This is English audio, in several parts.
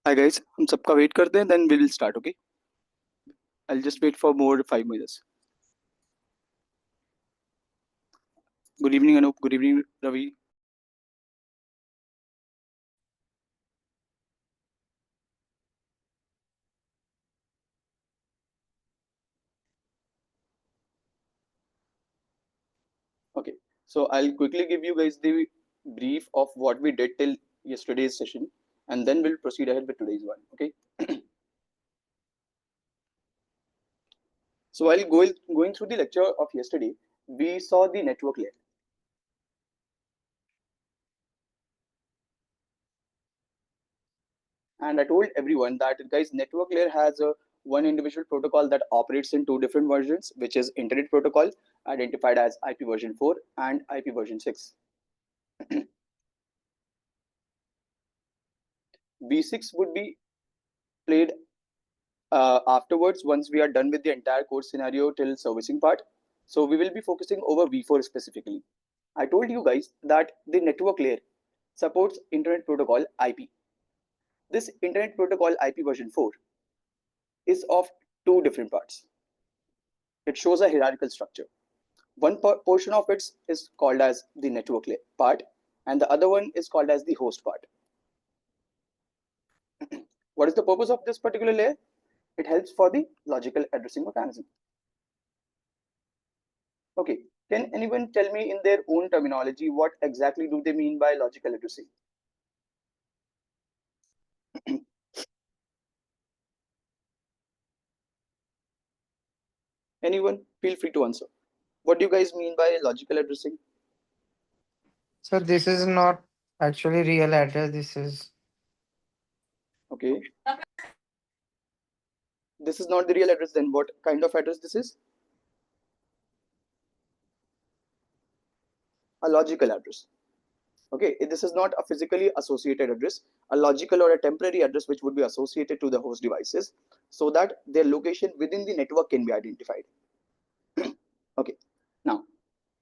Hi guys, हम सबका wait करते हैं, then we will start. Okay, I'll just wait for more 5 minutes. Good evening, Anup. Good evening, Ravi. Okay, so I'll quickly give you guys the brief of what we did till yesterday's session, and then we'll proceed ahead with today's one. Okay. So while going through the lecture of yesterday, we saw the network layer. And I told everyone that guys, network layer has a one individual protocol that operates in two different versions, which is Internet Protocol, identified as IP version 4 and IP version 6. V6 would be played afterwards once we are done with the entire course scenario till servicing part. So we will be focusing over V4 specifically. I told you guys that the network layer supports Internet Protocol IP. This Internet Protocol IP version 4 is of two different parts. It shows a hierarchical structure. One portion of it is called as the network layer part, and the other one is called as the host part. What is the purpose of this particular layer? It helps for the logical addressing mechanism. Okay, can anyone tell me in their own terminology what exactly do they mean by logical addressing? Anyone? Feel free to answer. What do you guys mean by logical addressing? So this is not actually real address. This is Okay, this is not the real address. Then what kind of address this is? A logical address. Okay, this is not a physically associated address, a logical or a temporary address which would be associated to the host devices so that their location within the network can be identified. Okay, now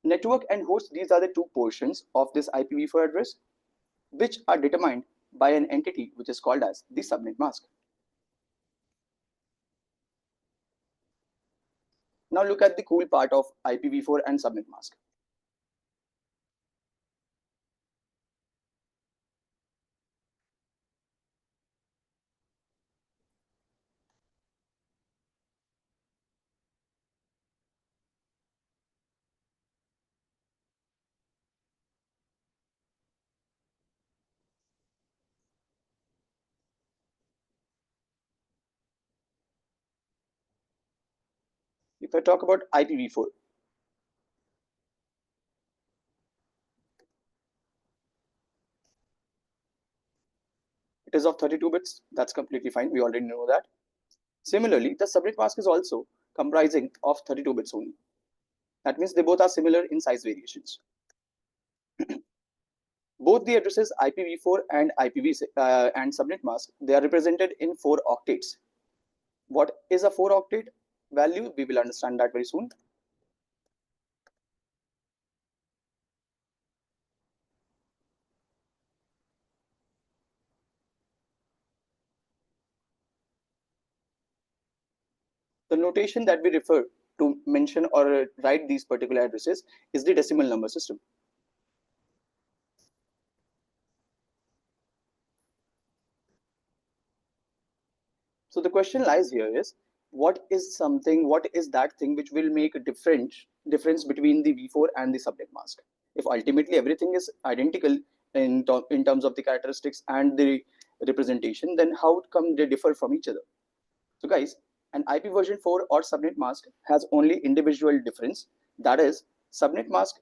network and host, these are the two portions of this IPv4 address which are determined by an entity which is called as the subnet mask. Now look at the cool part of IPv4 and subnet mask. If I talk about IPv4, it is of 32 bits. That's completely fine. We already know that. Similarly, the subnet mask is also comprising of 32 bits only. That means they both are similar in size variations. Both the addresses IPv4 and IPv6 and subnet mask, they are represented in 4 octets. What is a 4 octet value? We will understand that very soon. The notation that we refer to mention or write these particular addresses is the decimal number system. So the question lies here is, what is that thing which will make a difference between the V4 and the subnet mask? If ultimately everything is identical in terms of the characteristics and the representation, then how come they differ from each other? So guys, an IP version 4 or subnet mask has only individual difference. That is, subnet mask,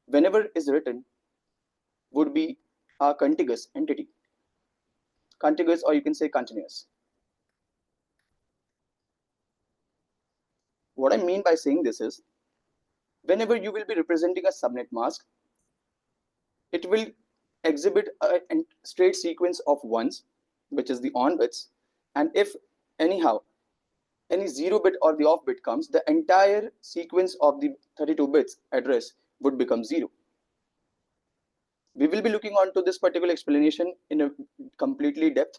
whenever is written, would be a contiguous entity. Contiguous, or you can say continuous. What I mean by saying this is, whenever you will be representing a subnet mask, it will exhibit a straight sequence of ones, which is the on bits, and if anyhow any 0 bit or the off bit comes, the entire sequence of the 32 bits address would become 0. We will be looking on to this particular explanation in a completely depth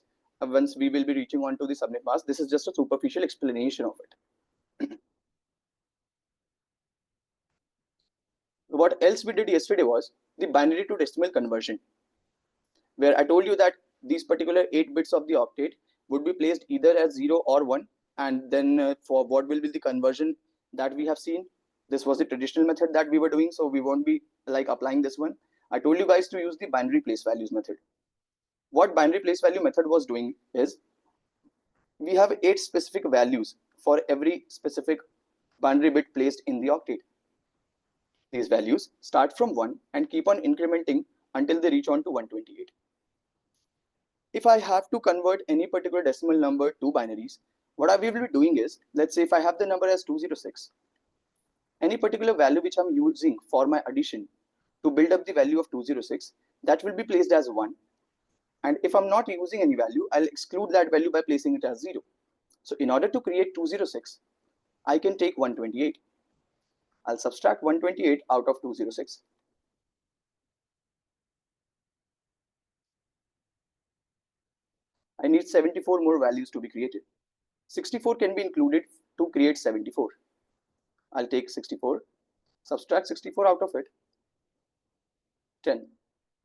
once we will be reaching on to the subnet mask. This is just a superficial explanation of it. What else we did yesterday was the binary to decimal conversion, where I told you that these particular 8 bits of the octet would be placed either as 0 or 1, and then for what will be the conversion that we have seen, this was the traditional method that we were doing, so we won't be like applying this one. I told you guys to use the binary place values method. What binary place value method was doing is, we have 8 specific values for every specific binary bit placed in the octet. These values start from 1 and keep on incrementing until they reach on to 128. If I have to convert any particular decimal number to binaries, what I will be doing is, let's say if I have the number as 206, any particular value which I'm using for my addition to build up the value of 206, that will be placed as 1. And if I'm not using any value, I'll exclude that value by placing it as 0. So in order to create 206, I can take 128. I'll subtract 128 out of 206. I need 74 more values to be created. 64 can be included to create 74. I'll take 64, subtract 64 out of it, 10.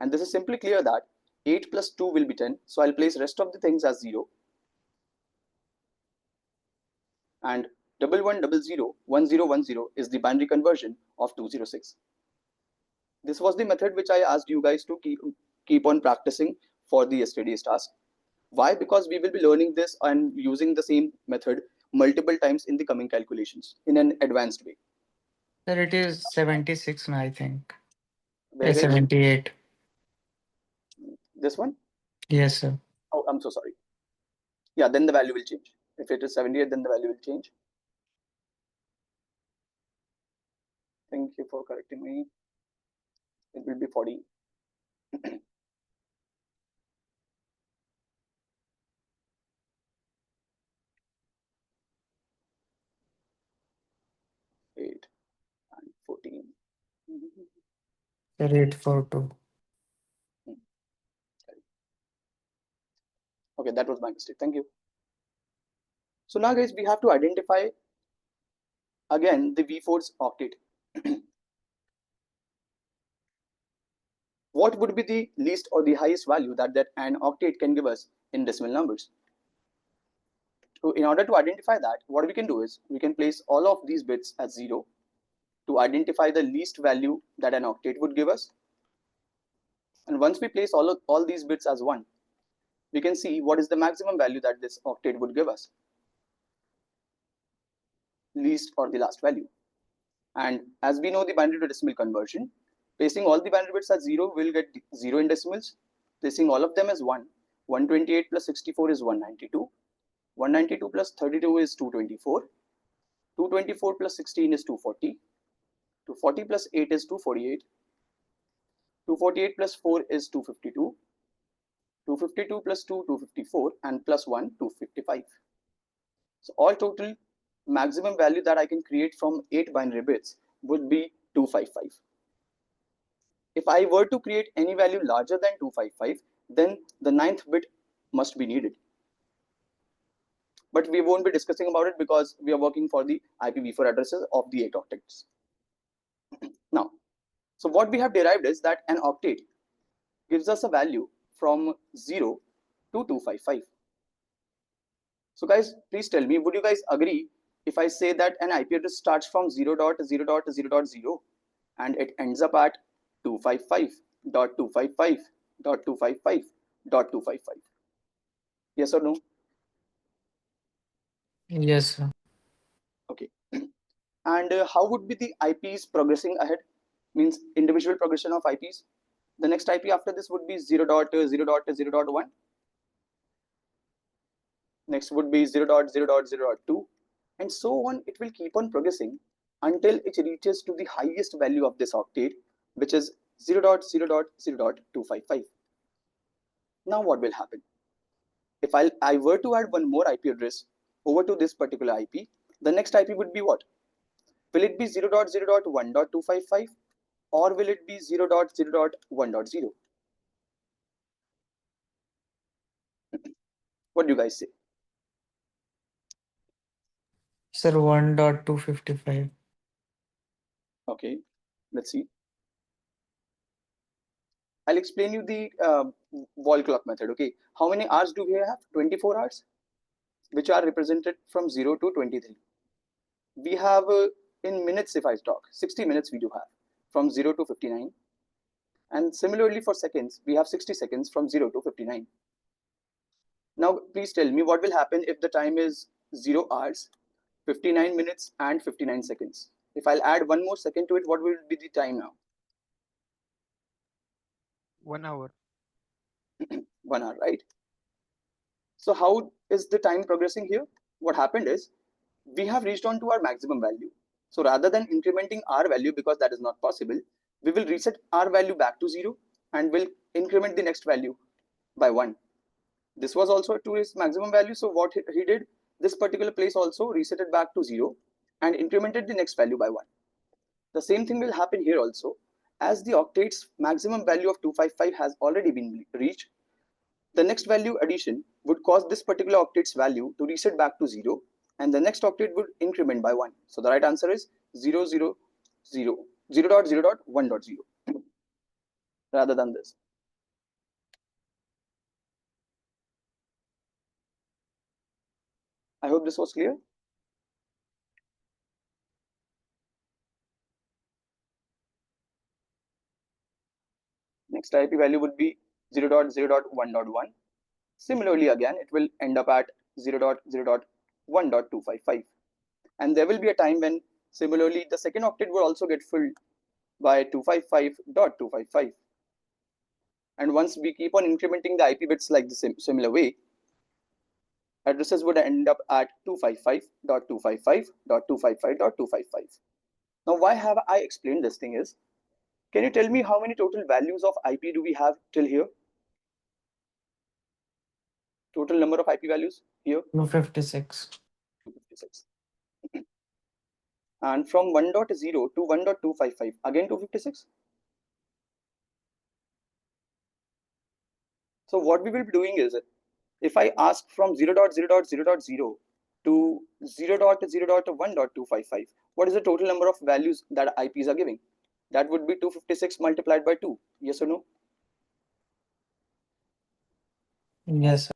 And this is simply clear that 8 plus 2 will be 10. So I'll place rest of the things as 0. And 11001010 is the binary conversion of 206. This was the method which I asked you guys to keep on practicing for the yesterday's task. Why? Because we will be learning this and using the same method multiple times in the coming calculations in an advanced way. Sir, it is 76 now, I think. Where guys? 78. This one? Yes, sir. Oh, I'm so sorry. Yeah, then the value will change. If it is 78, then the value will change. Thank you for correcting me. It will be 40. Eight and 14. Sir, 842. Okay, that was my mistake. Thank you. So now, guys, we have to identify again the V4's octet. What would be the least or the highest value that an octet can give us in decimal numbers? So in order to identify that, what we can do is we can place all of these bits as 0 to identify the least value that an octet would give us. And once we place all these bits as 1, we can see what is the maximum value that this octet would give us, least or the last value. And as we know the binary to decimal conversion, placing all the binary bits as 0 will get 0 in decimals. Placing all of them as 1, 128 plus 64 is 192. 192 plus 32 is 224. 224 plus 16 is 240. 240 plus 8 is 248. 248 plus 4 is 252. 252 plus 2, 254, and plus 1, 255. So all total maximum value that I can create from 8 binary bits would be 255. If I were to create any value larger than 255, then the 9th bit must be needed. But we won't be discussing about it because we are working for the IPv4 addresses of the 8 octets. Now, so what we have derived is that an octet gives us a value from 0 to 255. So guys, please tell me, would you guys agree if I say that an IP address starts from 0.0.0.0 and it ends up at 255.255.255.255? Yes or no? Yes, sir. Okay. And how would be the IPs progressing ahead? Means individual progression of IPs. The next IP after this would be 0.0.0.1. Next would be 0.0.0.2, and so on. It will keep on progressing until it reaches to the highest value of this octet, which is 0.0.0.255. Now what will happen? If I were to add one more IP address over to this particular IP, the next IP would be what? Will it be 0.0.1.255 or will it be 0.0.1.0? What do you guys say? Sir, 1.255. Okay, let's see. I'll explain you the wall clock method. Okay, how many hours do we have? 24 hours, which are represented from 0 to 23. We have in minutes, if I talk, 60 minutes we do have from 0 to 59. And similarly for seconds, we have 60 seconds from 0 to 59. Now, please tell me what will happen if the time is 0 hours, 59 minutes, and 59 seconds. If I'll add one more second to it, what will be the time now? 1 hour. 1 hour, right? So how is the time progressing here? What happened is we have reached on to our maximum value. So rather than incrementing our value, because that is not possible, we will reset our value back to 0 and will increment the next value by 1. This was also to his maximum value. So what he did, this particular place also reset it back to 0 and incremented the next value by 1. The same thing will happen here also. As the octate's maximum value of 255 has already been reached, the next value addition would cause this particular octate's value to reset back to 0 and the next octate would increment by 1. So the right answer is 0, 0, 0, 0.0.1.0 rather than this. I hope this was clear. Next IP value would be 0.0.1.1. Similarly, again, it will end up at 0.0.1.255. And there will be a time when similarly the second octet will also get filled by 255.255. And once we keep on incrementing the IP bits like the similar way, addresses would end up at 255.255.255.255. Now, why have I explained this thing is, can you tell me how many total values of IP do we have till here? Total number of IP values here? 256. 256. And from 1.0 to 1.255, again 256. So what we will be doing is, if I ask from 0.0.0.0 to 0.0.1.255, what is the total number of values that IPs are giving? That would be 256 multiplied by 2. Yes or no? Yes, sir.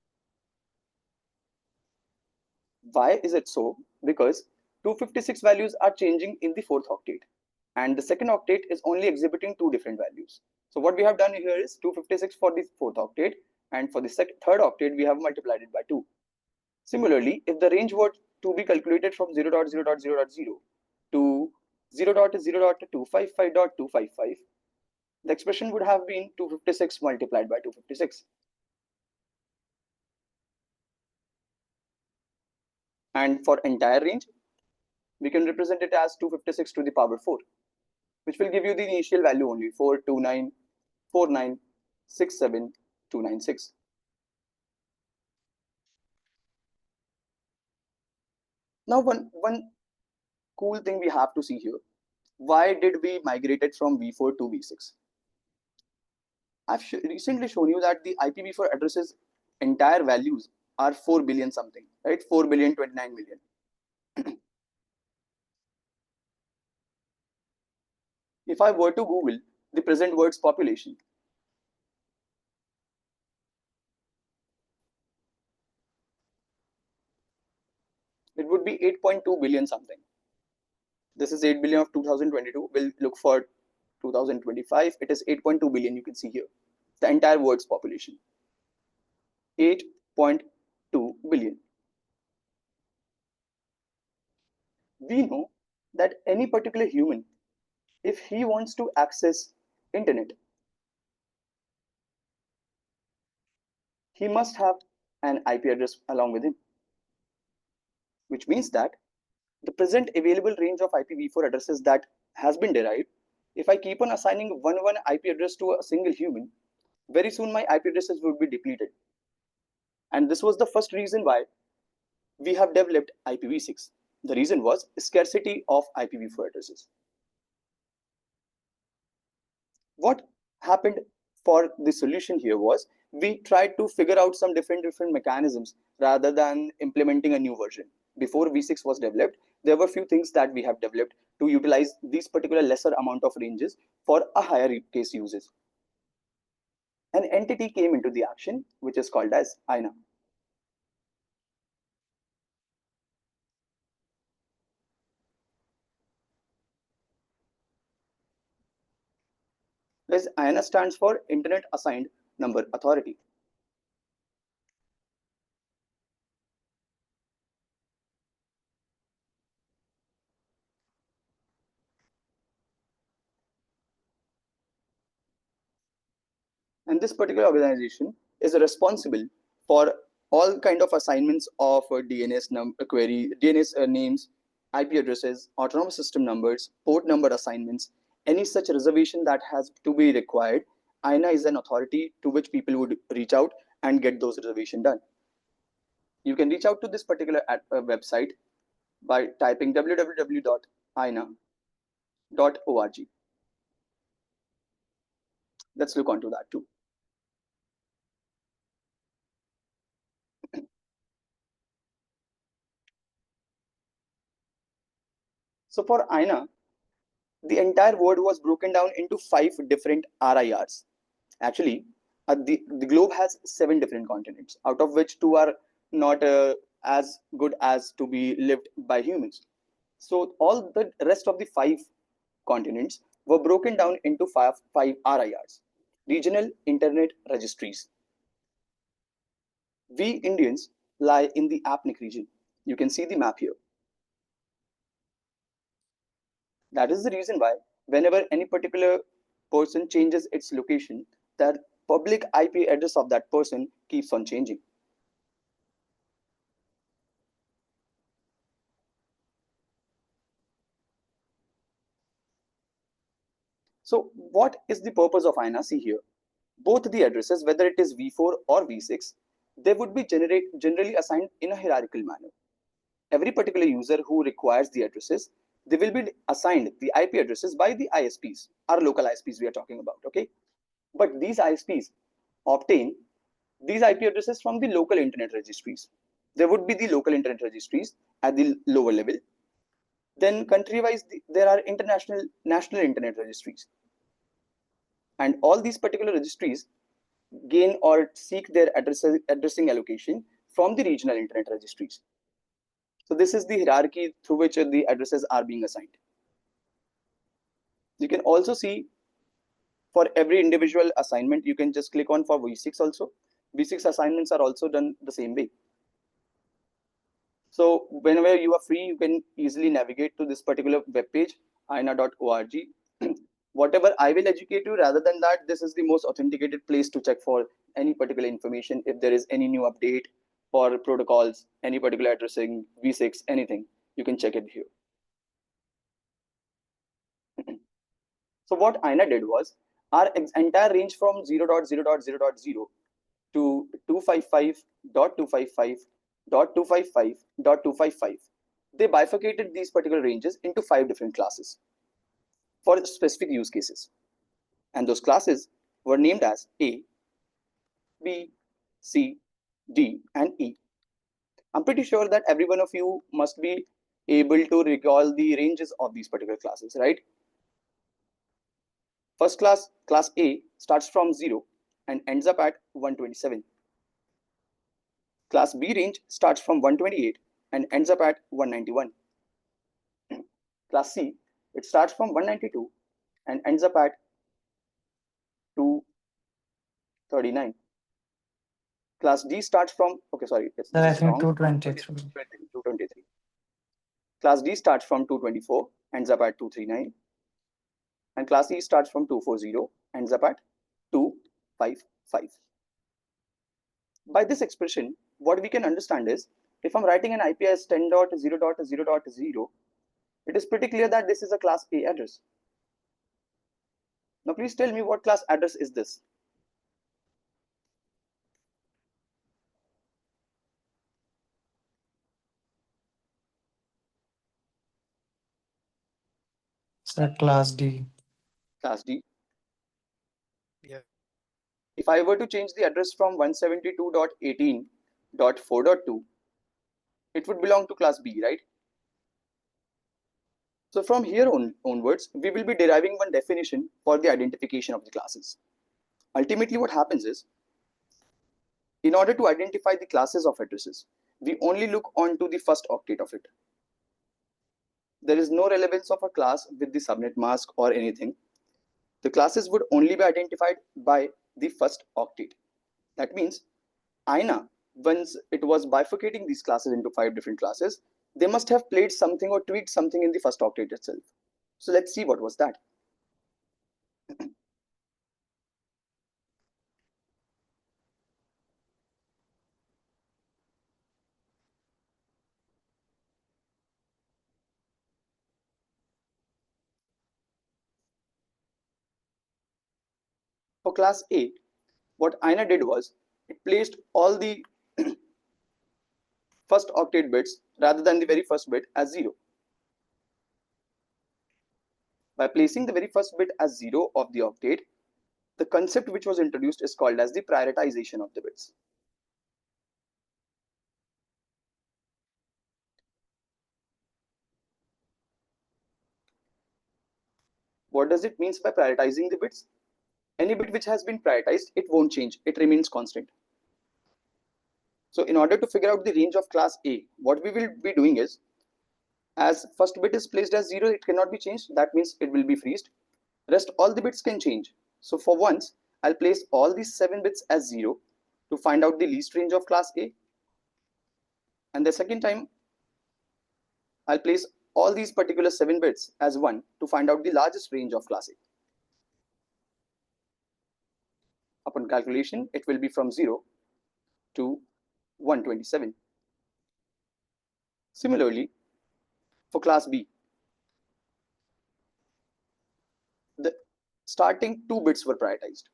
Why is it so? Because 256 values are changing in the fourth octet, and the second octet is only exhibiting two different values. So what we have done here is 256 for the fourth octet, and for the third octet we have multiplied it by 2. Similarly, if the range were to be calculated from 0.0.0.0 to 0.0.255.255, the expression would have been 256 multiplied by 256. And for entire range, we can represent it as 256 to the power 4, which will give you the initial value only 4294967,296. Now, one cool thing we have to see here. Why did we migrated from V4 to V6? I've recently shown you that the IPv4 addresses entire values are 4 billion something, right? 4 billion 29 million. If I were to Google the present world's population, it would be 8.2 billion something. This is 8 billion of 2022. We'll look for 2025. It is 8.2 billion. You can see here the entire world's population. 8.2 billion. We know that any particular human, if he wants to access internet, he must have an IP address along with him, which means that the present available range of IPv4 addresses that has been derived, if I keep on assigning one IP address to a single human, very soon my IP addresses would be depleted. And this was the first reason why we have developed IPv6. The reason was scarcity of IPv4 addresses. What happened for the solution here was we tried to figure out some different mechanisms rather than implementing a new version. Before v6 was developed, there were few things that we have developed to utilize these particular lesser amount of ranges for a higher case uses. An entity came into the action which is called as INA. This INA stands for Internet Assigned Number Authority. And this particular organization is responsible for all kind of assignments of query, DNS names, IP addresses, autonomous system numbers, port number assignments, any such reservation that has to be required. INA is an authority to which people would reach out and get those reservation done. You can reach out to this particular website by typing www.ina.org. Let's look onto that too. So for INA, the entire word was broken down into 5 different RIRs. Actually, the globe has 7 different continents, out of which 2 are not as good as to be lived by humans. So all the rest of the 5 continents were broken down into five RIRs, regional internet registries. We Indians lie in the APNIC region. You can see the map here. That is the reason why whenever any particular person changes its location, the public IP address of that person keeps on changing. So what is the purpose of INA? See here, both the addresses, whether it is v4 or v6, they would be generally assigned in a hierarchical manner. Every particular user who requires the addresses, they will be assigned the IP addresses by the ISPs, our local ISPs we are talking about, okay? But these ISPs obtain these IP addresses from the local internet registries. There would be the local internet registries at the lower level. Then country-wise, there are international national internet registries. And all these particular registries gain or seek their addressing allocation from the regional internet registries. So this is the hierarchy through which the addresses are being assigned. You can also see for every individual assignment, you can just click on for v6 also. V6 assignments are also done the same way. So whenever you are free, you can easily navigate to this particular web page, ina.org. Whatever I will educate you, rather than that, this is the most authenticated place to check for any particular information. If there is any new update for protocols, any particular addressing, v6, anything, you can check it here. So what INA did was, our entire range from 0.0.0.0 to 255.255.255.255, they bifurcated these particular ranges into 5 different classes for specific use cases. And those classes were named as A, B, C, D, and E. I'm pretty sure that every one of you must be able to recall the ranges of these particular classes, right? First class, class A, starts from 0 and ends up at 127. Class B range starts from 128 and ends up at 191. Class C, it starts from 192 and ends up at 239. Class D starts from, okay, sorry, Sir, this I is think wrong. 223. 223. Class D starts from 224, ends up at 239. And class E starts from 240, ends up at 255. By this expression, what we can understand is, if I'm writing an IP as 10.0.0.0, it is pretty clear that this is a class A address. Now please tell me what class address is this? Sir, class D. Class D. Yeah. if I were to change the address from 172.18.4.2, it would belong to class B, right? So from here onwards, we will be deriving one definition for the identification of the classes. Ultimately, what happens is, in order to identify the classes of addresses, we only look onto the first octet of it. There is no relevance of a class with the subnet mask or anything. The classes would only be identified by the first octet. That means INA, once it was bifurcating these classes into 5 different classes, they must have played something or tweaked something in the first octet itself. So let's see what was that. For class A, what INA did was it placed all the first octet bits rather than the very first bit as 0. By placing the very first bit as 0 of the octet, the concept which was introduced is called as the prioritization of the bits. What does it mean by prioritizing the bits? Any bit which has been prioritized, it won't change, it remains constant. So in order to figure out the range of class A, what we will be doing is, as first bit is placed as 0, it cannot be changed, that means it will be freezed. Rest all the bits can change. So for once, I'll place all these 7 bits as 0 to find out the least range of class A. And the second time, I'll place all these particular 7 bits as 1 to find out the largest range of class A. Upon calculation, it will be from 0 to 127. Similarly, for class B, the starting 2 bits were prioritized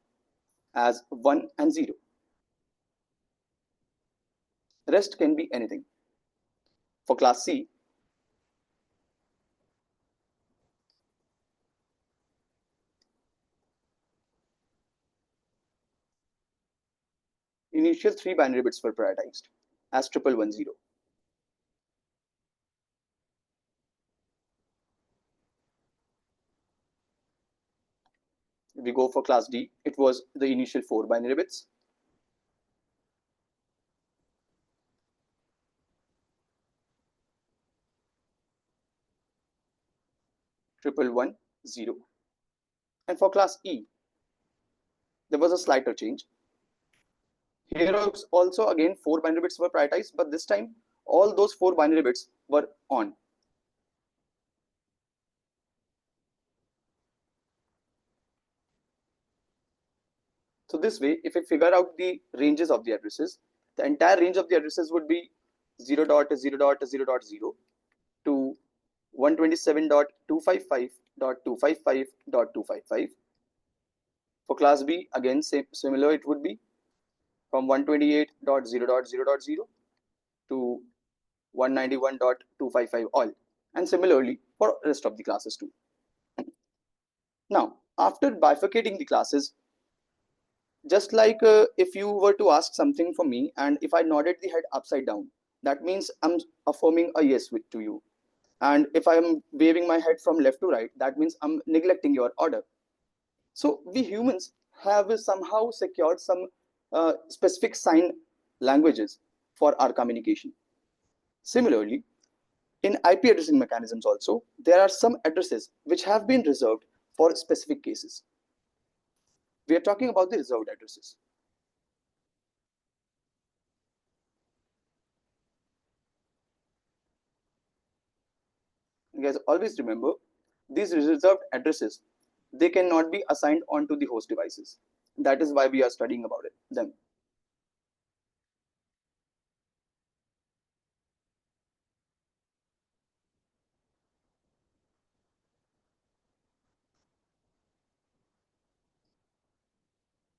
as 1 and 0. Rest can be anything. For class C, initial 3 binary bits were prioritized as 1110. If we go for class D, it was the initial 4 binary bits. Triple one zero. And for class E, there was a slighter change. Here also again 4 binary bits were prioritized, but this time all those 4 binary bits were on. So this way, if we figure out the ranges of the addresses, the entire range of the addresses would be 0.0.0.0 to 127.255.255.255. For class B, again similar, it would be from 128.0.0.0 to 191.255 all, and similarly for rest of the classes too. Now, after bifurcating the classes, just like if you were to ask something from me and if I nodded the head upside down, that means I'm affirming a yes to you. And if I'm waving my head from left to right, that means I'm neglecting your order. So we humans have somehow secured some specific sign languages for our communication. Similarly, in IP addressing mechanisms also, there are some addresses which have been reserved for specific cases. We are talking about the reserved addresses. You guys always remember, these reserved addresses, they cannot be assigned onto the host devices. That is why we are studying about them.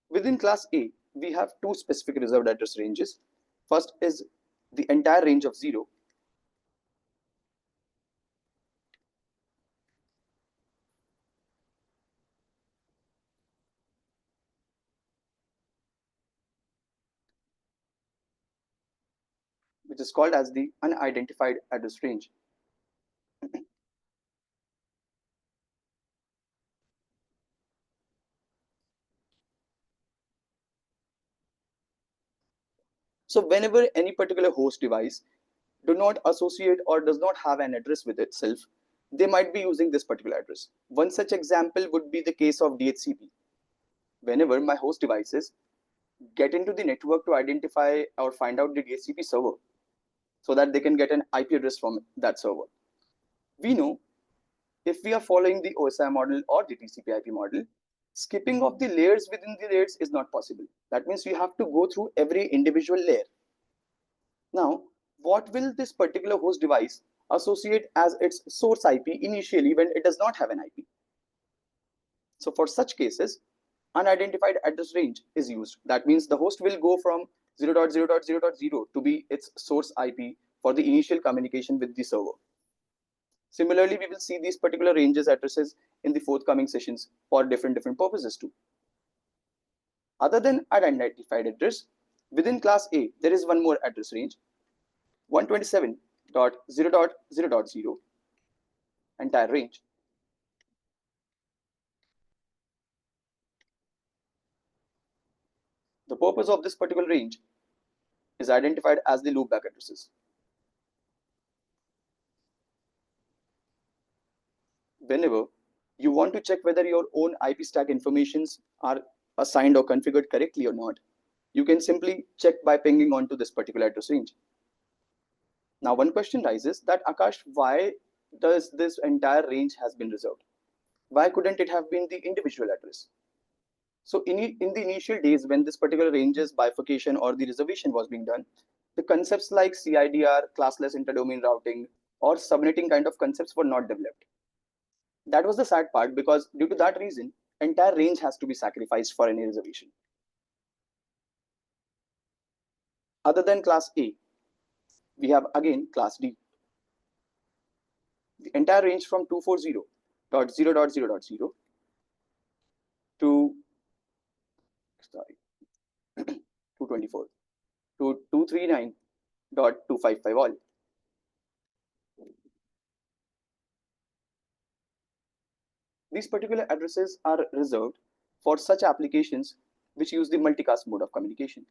Within class A, we have two specific reserved address ranges. First is the entire range of 0. which is called as the unidentified address range. So whenever any particular host device do not associate or does not have an address with itself, they might be using this particular address. One such example would be the case of DHCP. Whenever my host devices get into the network to identify or find out the DHCP server so that they can get an IP address from that server, we know if we are following the OSI model or the TCP IP model, skipping of the layers within the layers is not possible. That means you have to go through every individual layer. Now, what will this particular host device associate as its source IP initially when it does not have an IP? So for such cases, unidentified address range is used. That means the host will go from 0.0.0.0 to be its source IP for the initial communication with the server. Similarly, we will see these particular ranges addresses in the forthcoming sessions for different purposes too. Other than unidentified address, within class A, there is one more address range, 127.0.0.0 entire range. The purpose of this particular range is identified as the loopback addresses. Whenever you want to check whether your own IP stack informations are assigned or configured correctly or not, you can simply check by pinging onto this particular address range. Now, one question rises that Akash, why does this entire range has been reserved? Why couldn't it have been the individual address? So in the initial days when this particular ranges bifurcation or the reservation was being done, the concepts like CIDR, classless interdomain routing, or subnetting kind of concepts were not developed. That was the sad part because due to that reason, entire range has to be sacrificed for any reservation. Other than class A, we have again class D. The entire range from 240.0.0.0 to sorry 224 to 239.255 all. These particular addresses are reserved for such applications which use the multicast mode of communication.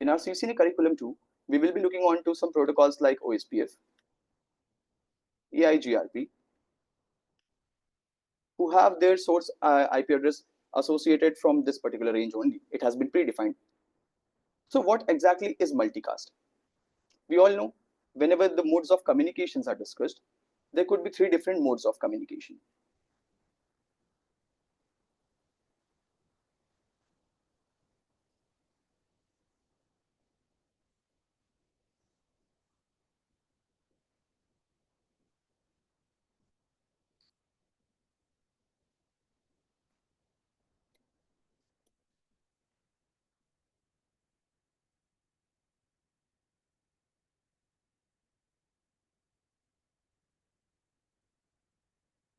In our CCNA curriculum too, we will be looking on to some protocols like OSPF, EIGRP, who have their source IP address associated from this particular range only. It has been predefined. So what exactly is multicast? We all know whenever the modes of communications are discussed, there could be three different modes of communication.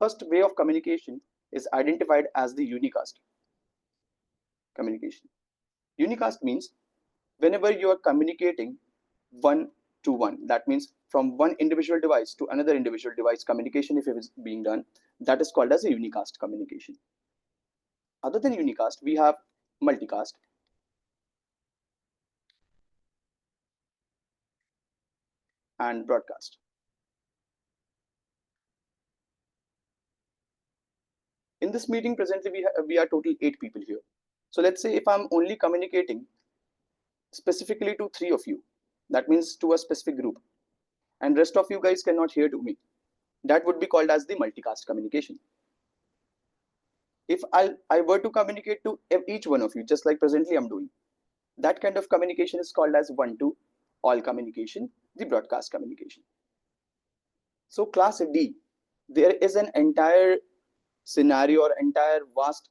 First way of communication is identified as the unicast communication. Unicast means whenever you are communicating one to one, that means from one individual device to another individual device communication, if it is being done, that is called as a unicast communication. Other than unicast, we have multicast, and broadcast. In this meeting presently, we are total 8 people here. So let's say if I'm only communicating specifically to 3 of you, that means to a specific group, and rest of you guys cannot hear to me, that would be called as the multicast communication. If I were to communicate to each one of you, just like presently I'm doing, that kind of communication is called as one to all communication, the broadcast communication. So class D, there is an entire scenario or entire vast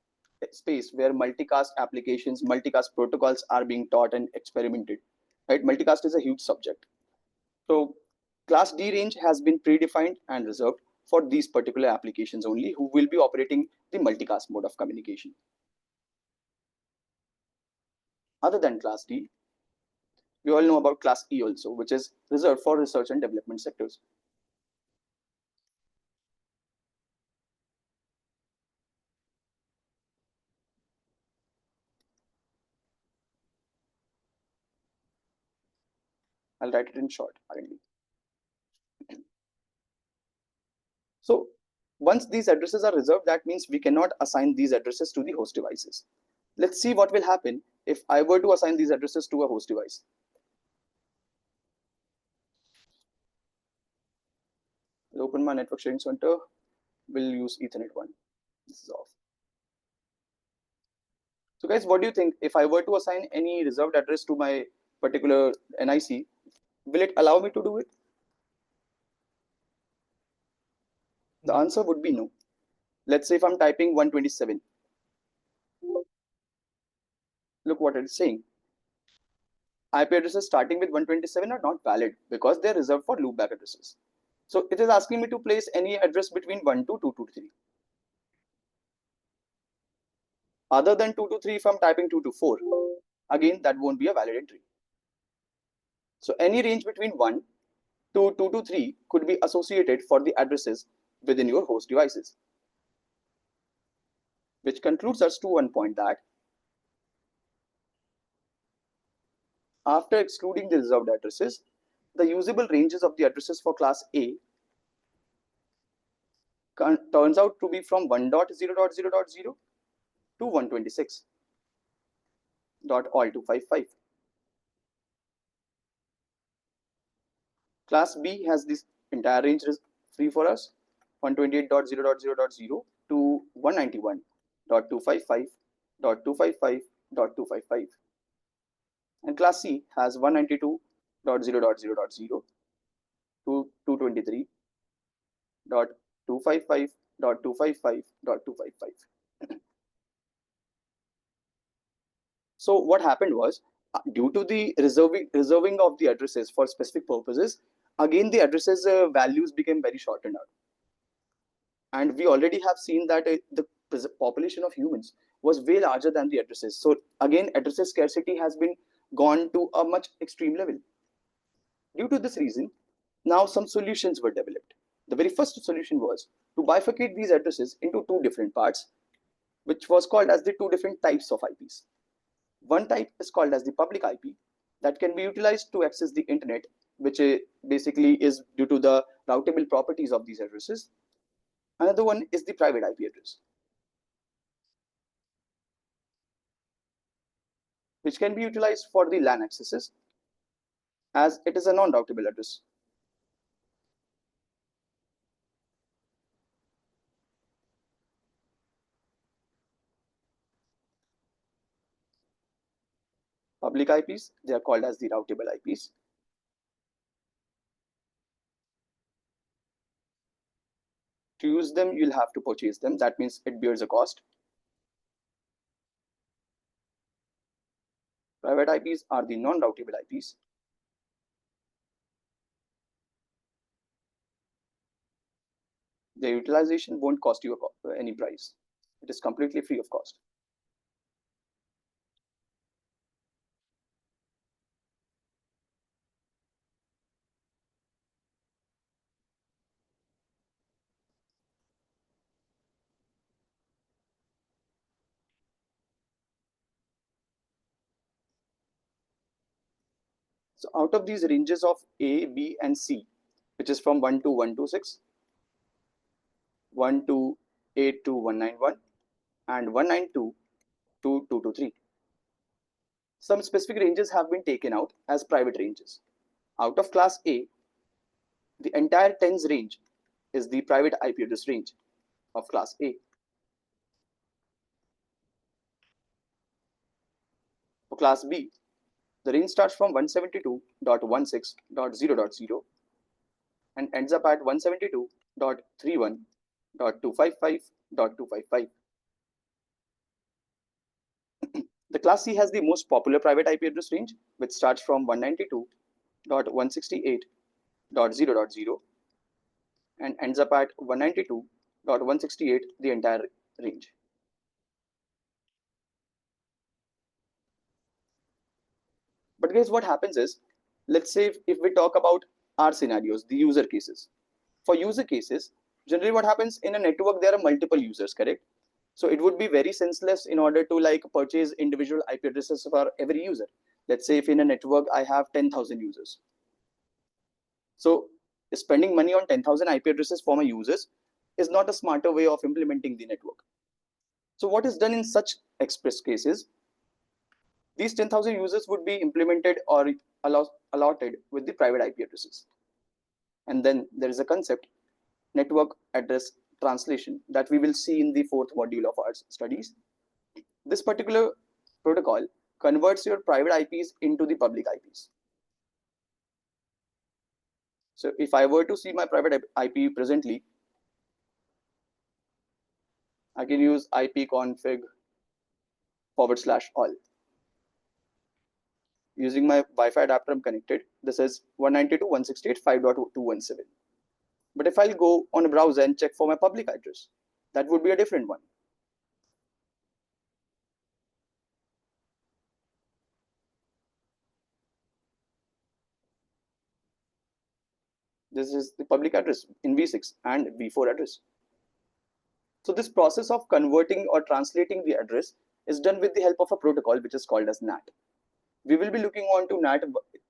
space where multicast applications, multicast protocols are being taught and experimented. Right? Multicast is a huge subject. So class D range has been predefined and reserved for these particular applications only who will be operating the multicast mode of communication. Other than class D, we all know about class E also, which is reserved for research and development sectors. I'll write it in short, R&D. So once these addresses are reserved, that means we cannot assign these addresses to the host devices. Let's see what will happen if I were to assign these addresses to a host device. I'll open my network sharing center. We'll use Ethernet 1. This is off. So guys, what do you think? If I were to assign any reserved address to my particular NIC, will it allow me to do it? The answer would be no. Let's say if I'm typing 127, look what it is saying. IP addresses starting with 127 are not valid because they're reserved for loopback addresses. So it is asking me to place any address between 1 to 223. Other than 223, if I'm typing 224, again, that won't be a valid entry. So any range between 1 to 223 could be associated for the addresses within your host devices. Which concludes us to one point that after excluding the reserved addresses, the usable ranges of the addresses for class A turns out to be from 1.0.0.0 to 126.all255. Class B has this entire range free for us, 128.0.0.0 to 191.255.255.255. And class C has 192.0.0.0 to 223.255.255.255. So what happened was, due to the reserving of the addresses for specific purposes, again the addresses values became very shortened out. And we already have seen that the population of humans was way larger than the addresses. So again, addresses scarcity has been gone to a much extreme level. Due to this reason, now some solutions were developed. The very first solution was to bifurcate these addresses into two different parts, which was called as the two different types of IPs. One type is called as the public IP that can be utilized to access the internet, which basically is due to the routable properties of these addresses. Another one is the private IP address, which can be utilized for the LAN accesses as it is a non-routable address. Public IPs, they are called as the routable IPs. To use them, you'll have to purchase them. That means it bears a cost. Private IPs are the non-routable IPs. Their utilization won't cost you any price. It is completely free of cost. So out of these ranges of A, B, and C, which is from 1 to 126, 1 to 8 to 191, and 192 to 223, some specific ranges have been taken out as private ranges. Out of class A, the entire tens range is the private IP address range of class A. For class B, the range starts from 172.16.0.0 and ends up at 172.31.255.255. The class C has the most popular private IP address range, which starts from 192.168.0.0 and ends up at 192.168, the entire range. guys, what happens is, let's say if we talk about our scenarios, the user cases. For user cases, generally what happens in a network, there are multiple users, correct? So it would be very senseless in order to like purchase individual IP addresses for every user. Let's say if in a network I have 10,000 users. So spending money on 10,000 IP addresses for my users is not a smarter way of implementing the network. So what is done in such express cases? These 10,000 users would be implemented or allotted with the private IP addresses. And then there is a concept, network address translation, that we will see in the fourth module of our studies. This particular protocol converts your private IPs into the public IPs. So if I were to see my private IP presently, I can use ipconfig /all. Using my Wi-Fi adapter I'm connected, this is 192.168.5.217. But if I'll go on a browser and check for my public address, that would be a different one. This is the public address in V6 and V4 address. So this process of converting or translating the address is done with the help of a protocol which is called as NAT. We will be looking on to NAT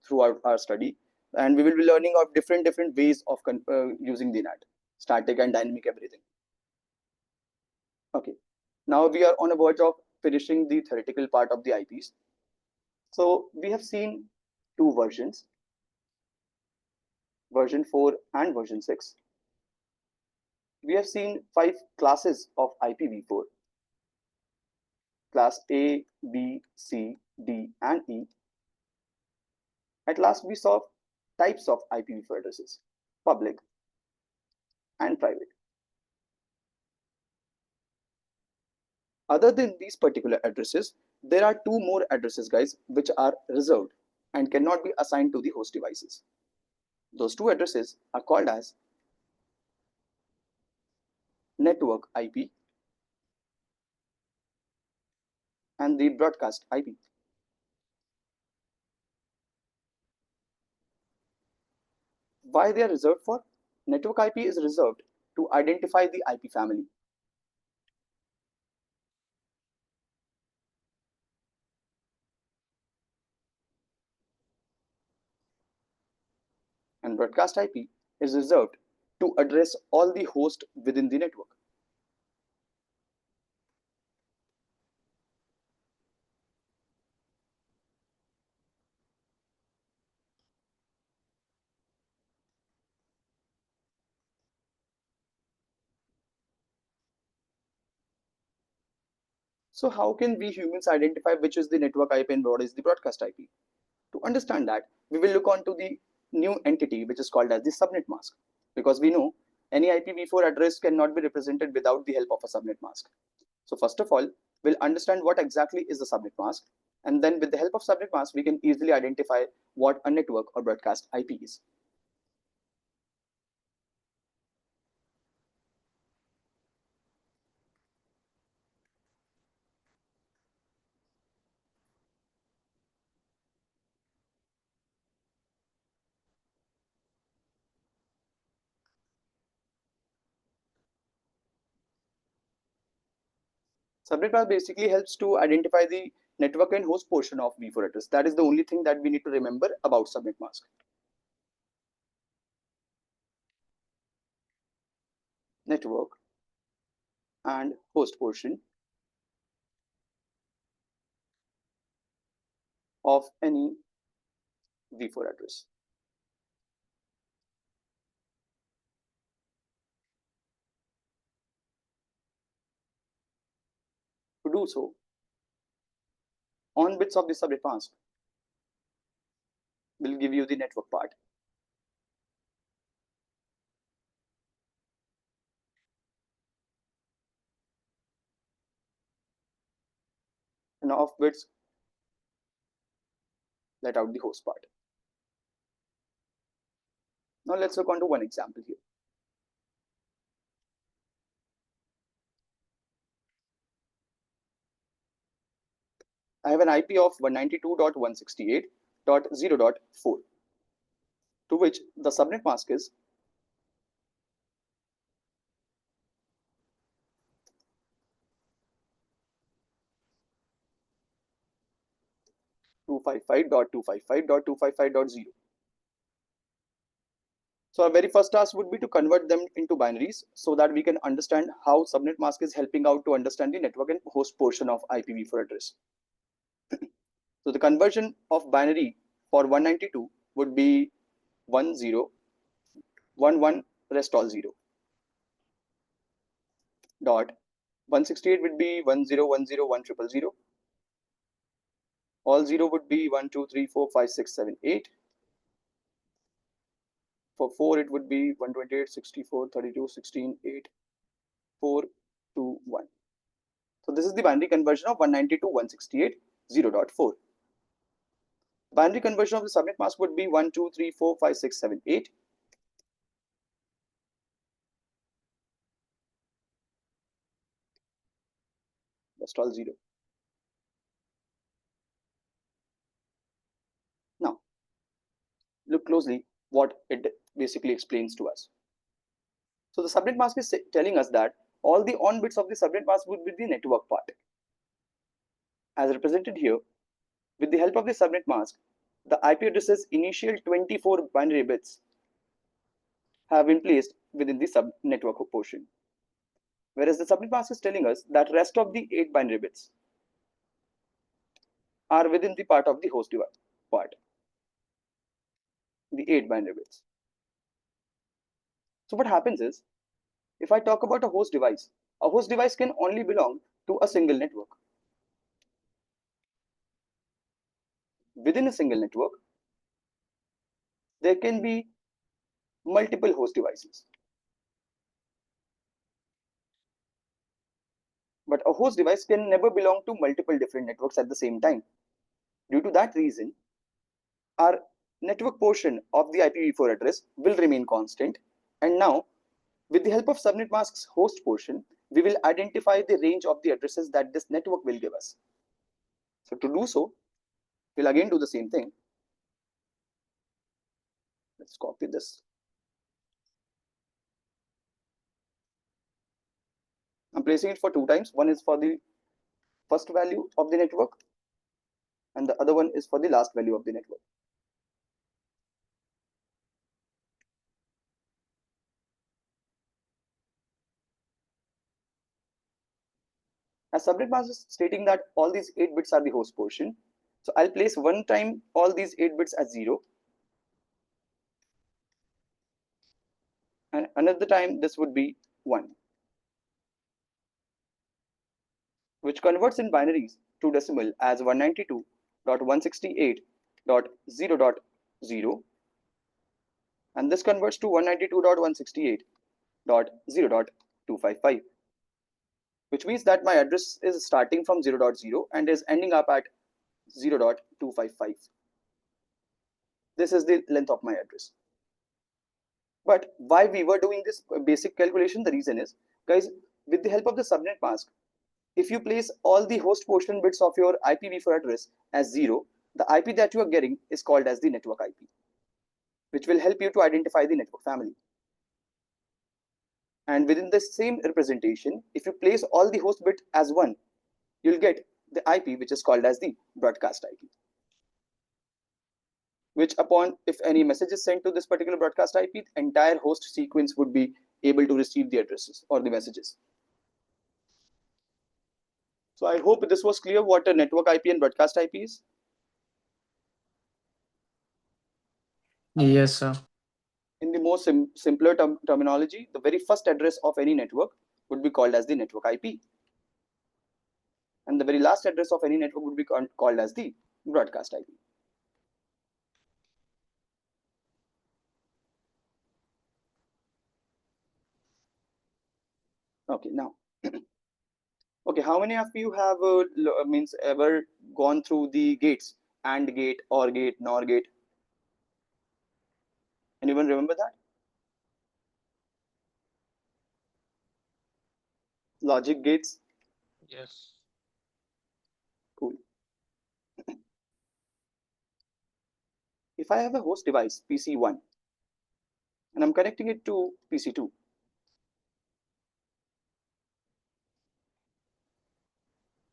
throughout our study, and we will be learning of different ways of using the NAT, static and dynamic, everything. Okay, now we are on a verge of finishing the theoretical part of the IPs. So we have seen two versions, version 4 and version 6. We have seen 5 classes of IPv4, class A, B, C, D, and E. At last, we saw types of IPv4 addresses, public and private. Other than these particular addresses, there are 2 more addresses, guys, which are reserved and cannot be assigned to the host devices. Those 2 addresses are called as network IP and the broadcast IP. Why they are reserved for? Network IP is reserved to identify the IP family. And broadcast IP is reserved to address all the hosts within the network. So how can we humans identify which is the network IP and what is the broadcast IP? To understand that, we will look on to the new entity which is called as the subnet mask, because we know any IPv4 address cannot be represented without the help of a subnet mask. So first of all, we'll understand what exactly is the subnet mask, and then with the help of subnet mask, we can easily identify what a network or broadcast IP is. Subnet mask basically helps to identify the network and host portion of V4 address. That is the only thing that we need to remember about subnet mask. Network and host portion of any V4 address. To do so, on bits of the subnet mask will give you the network part. And off bits let out the host part. Now let's look on to one example here. I have an IP of 192.168 192.168.0.4, to which the subnet mask is 255.255.255.0. So our very first task would be to convert them into binaries so that we can understand how subnet mask is helping out to understand the network and host portion of IPv4 address. So the conversion of binary for 192 would be 1011 rest all 0 dot 168 would be 10101000, all 0 would be 1 2 3 4 5 6 7 8. For 4 it would be 128 64 32 16 8 4 2 1. So this is the binary conversion of 192.168.0.4. Binary conversion of the subnet mask would be 1 2 3 4 5 6 7 8. Rest all 0. Now look closely what it basically explains to us. So the subnet mask is telling us that all the on bits of the subnet mask would be the network part. As represented here, with the help of the subnet mask, the IP address's initial 24 binary bits have been placed within the subnetwork portion. Whereas the subnet mask is telling us that rest of the 8 binary bits are within the part of the host device part, the 8 binary bits. So what happens is, if I talk about a host device can only belong to a single network. Within a single network, there can be multiple host devices. But a host device can never belong to multiple different networks at the same time. Due to that reason, our network portion of the IPv4 address will remain constant. And now, with the help of subnet mask's host portion, we will identify the range of the addresses that this network will give us. So to do so, we'll again do the same thing. Let's copy this. I'm placing it for 2 times. One is for the first value of the network, and the other one is for the last value of the network. As subnet mask is stating that all these 8 bits are the host portion, so I'll place one time all these 8 bits as 0, and another time this would be 1, which converts in binaries to decimal as 192.168.0.0, and this converts to 192.168.0.255, which means that my address is starting from 0.0 and is ending up at 0.255. This is the length of my address. But why we were doing this basic calculation, the reason is, guys, with the help of the subnet mask, if you place all the host portion bits of your IPv4 address as 0, the IP that you are getting is called as the network IP, which will help you to identify the network family. And within the same representation, if you place all the host bit as 1, you'll get the IP which is called as the broadcast IP, which upon if any message is sent to this particular broadcast IP, the entire host sequence would be able to receive the addresses or the messages. So I hope this was clear what a network IP and broadcast IP is. Yes, sir. In the most simpler terminology, the very first address of any network would be called as the network IP. And the very last address of any network would be called as the broadcast IP. Okay, now, okay, how many of you have means ever gone through the gates, AND gate, OR gate, NOR gate? Anyone remember that? Logic gates? Yes. Cool. If I have a host device PC1 and I'm connecting it to PC2,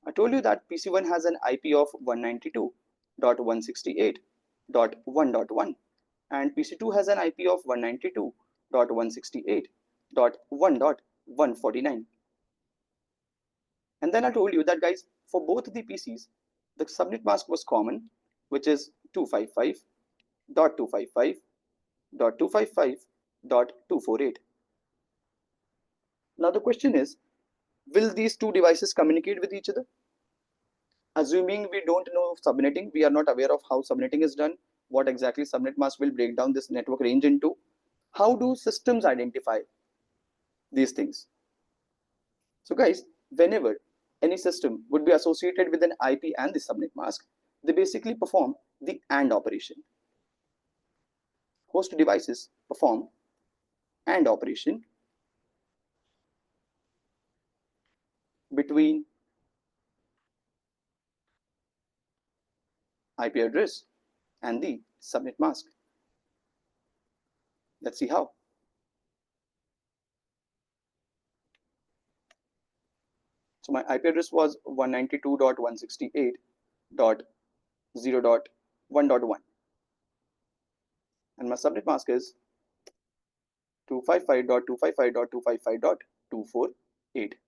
I told you that PC1 has an IP of 192.168.1.1 and PC2 has an IP of 192.168.1.149. And then I told you that, guys, for both the PCs, the subnet mask was common, which is 255.255.255.248. Now the question is, will these two devices communicate with each other? Assuming we don't know subnetting, we are not aware of how subnetting is done, what exactly subnet mask will break down this network range into. How do systems identify these things? So guys, whenever any system would be associated with an IP and the subnet mask, they basically perform the AND operation. Host devices perform AND operation between IP address and the subnet mask. Let's see how. So my IP address was 192.168.0.1.1 and my subnet mask is 255.255.255.248.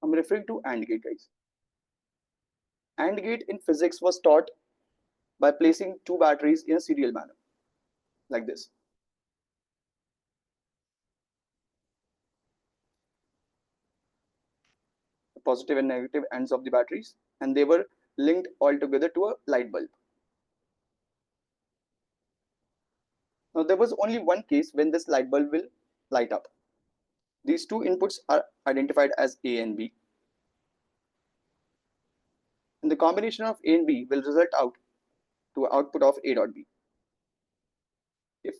I'm referring to AND gate, guys. AND gate in physics was taught by placing two batteries in a serial manner, like this. The positive and negative ends of the batteries, and they were linked all together to a light bulb. Now, there was only one case when this light bulb will light up. These two inputs are identified as A and B, and the combination of A and B will result out to an output of A dot B. If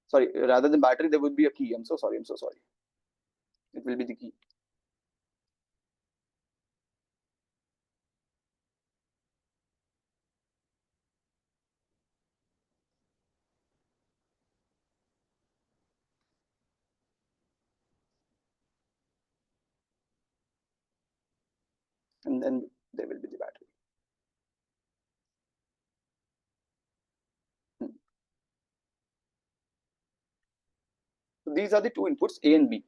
sorry, rather than battery, there would be a key. I'm so sorry. I'm so sorry. It will be the key. And then there will be the battery. Hmm. So these are the two inputs A and B.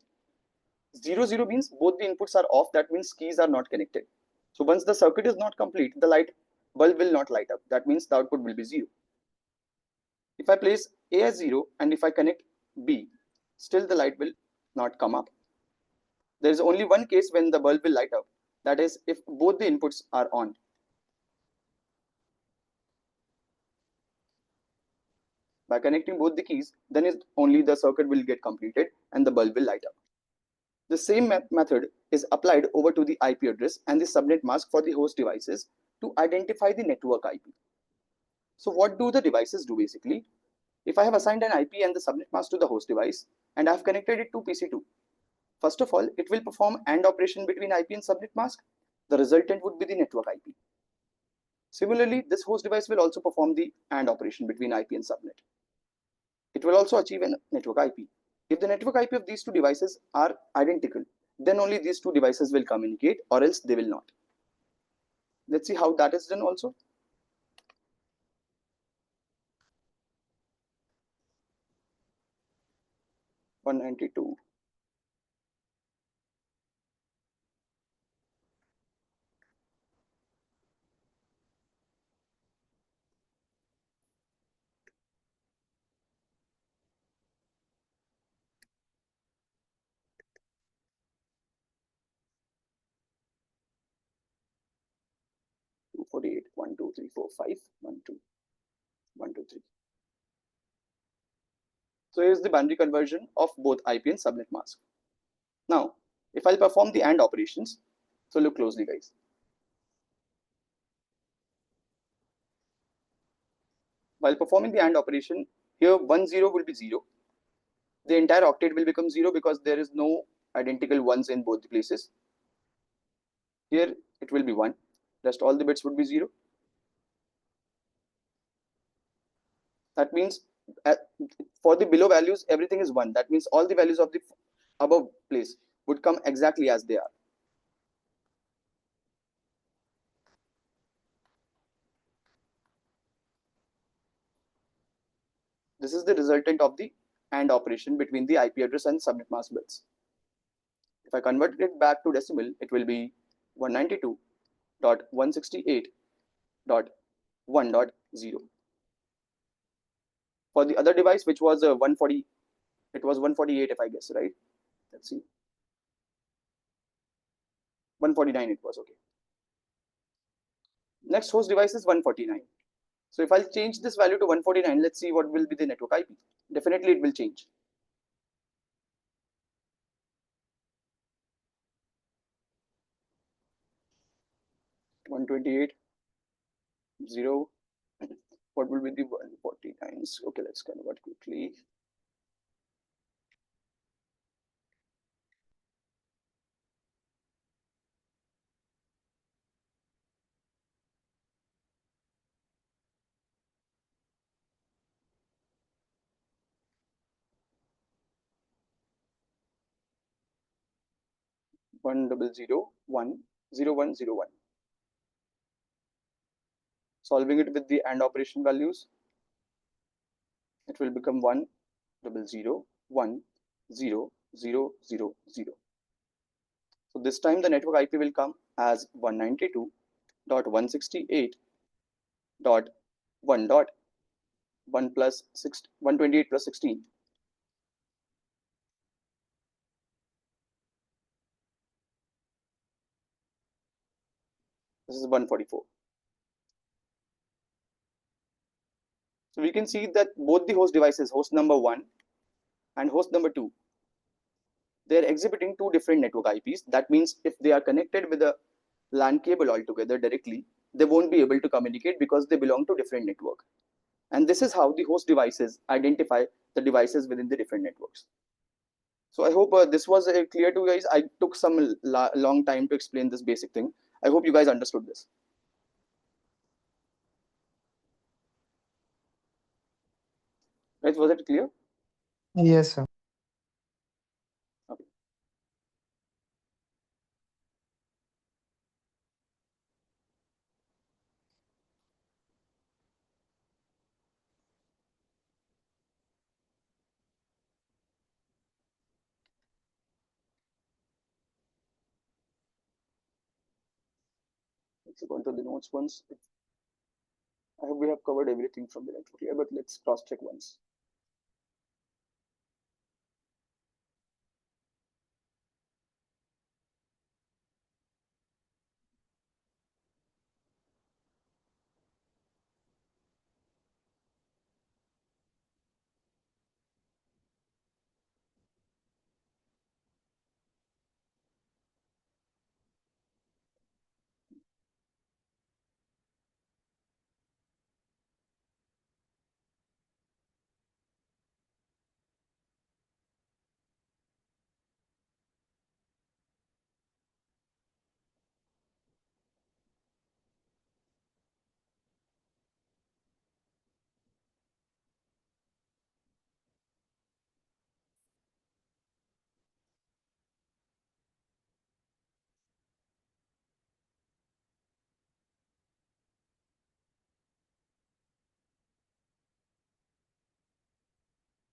0 0 means both the inputs are off. That means keys are not connected. So once the circuit is not complete, the light bulb will not light up. That means the output will be 0. If I place A as 0 and if I connect B, still the light will not come up. There is only one case when the bulb will light up. That is if both the inputs are on. By connecting both the keys, then only the circuit will get completed and the bulb will light up. The same method is applied over to the IP address and the subnet mask for the host devices to identify the network IP. So what do the devices do basically? If I have assigned an IP and the subnet mask to the host device and I have connected it to PC2, first of all, it will perform AND operation between IP and subnet mask. The resultant would be the network IP. Similarly, this host device will also perform the AND operation between IP and subnet. It will also achieve a network IP. If the network IP of these two devices are identical, then only these two devices will communicate, or else they will not. Let's see how that is done also. One 92. Two 48, 1, 2, 3, 4, 5, 1, 2, 1, 2, 3. So here's the binary conversion of both IP and subnet mask. Now, If I'll perform the AND operations, so look closely, guys. While performing the AND operation, here 1 0 will be 0. The entire octet will become 0 because there is no identical ones in both the places. Here it will be 1. Rest all the bits would be 0. That means for the below values, everything is 1. That means all the values of the above place would come exactly as they are. This is the resultant of the AND operation between the IP address and subnet mask bits. If I convert it back to decimal, it will be 192.168.1.0. For the other device, which was 140, it was 148 if I guess, right? Let's see. 149 it was, okay. Next host device is 149. So if I'll change this value to 149, let's see what will be the network IP. Definitely it will change. One 28 0. What will be the 149s? Okay, let's convert quickly. One double 0 1 0 1 0 1. Solving it with the AND operation values, it will become 1 double 0 1 0 0 0 0. So this time the network IP will come as 192.168.1.1 plus 128 plus 16. This is 144. So we can see that both the host devices, host number 1 and host number 2, they're exhibiting two different network IPs. That means if they are connected with a LAN cable altogether directly, they won't be able to communicate because they belong to different network. And this is how the host devices identify the devices within the different networks. So I hope this was clear to you guys. I took some long time to explain this basic thing. I hope you guys understood this. Guys, was it clear? Yes, sir. Okay. Let's go into the notes once. I hope we have covered everything from the network here, but let's cross check once.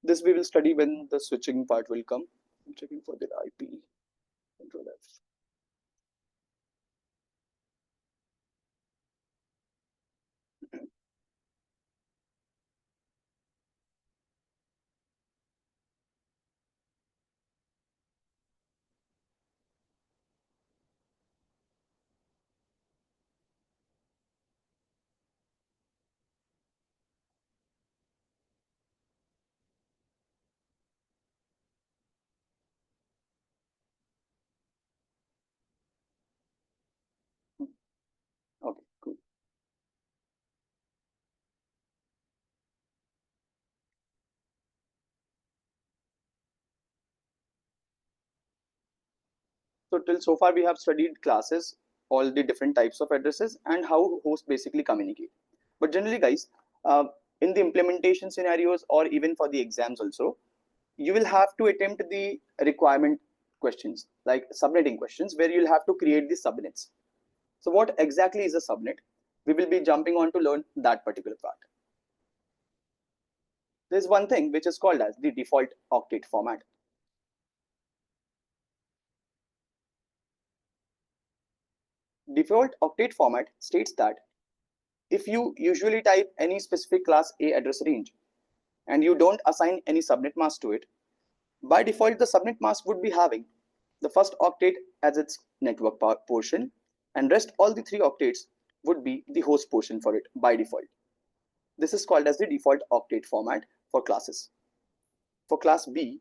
This we will study when the switching part will come. I'm checking for the IP. Control F. So till so far we have studied classes, all the different types of addresses, and how hosts basically communicate. But generally, guys, in the implementation scenarios or even for the exams also, you will have to attempt the requirement questions like subnetting questions where you'll have to create the subnets. So what exactly is a subnet? We will be jumping on to learn that particular part. There's one thing which is called as the default octet format. Default octet format states that if you usually type any specific class A address range and you don't assign any subnet mask to it, by default the subnet mask would be having the first octet as its network portion, and rest all the three octets would be the host portion for it by default. This is called as the default octet format for classes. For class B,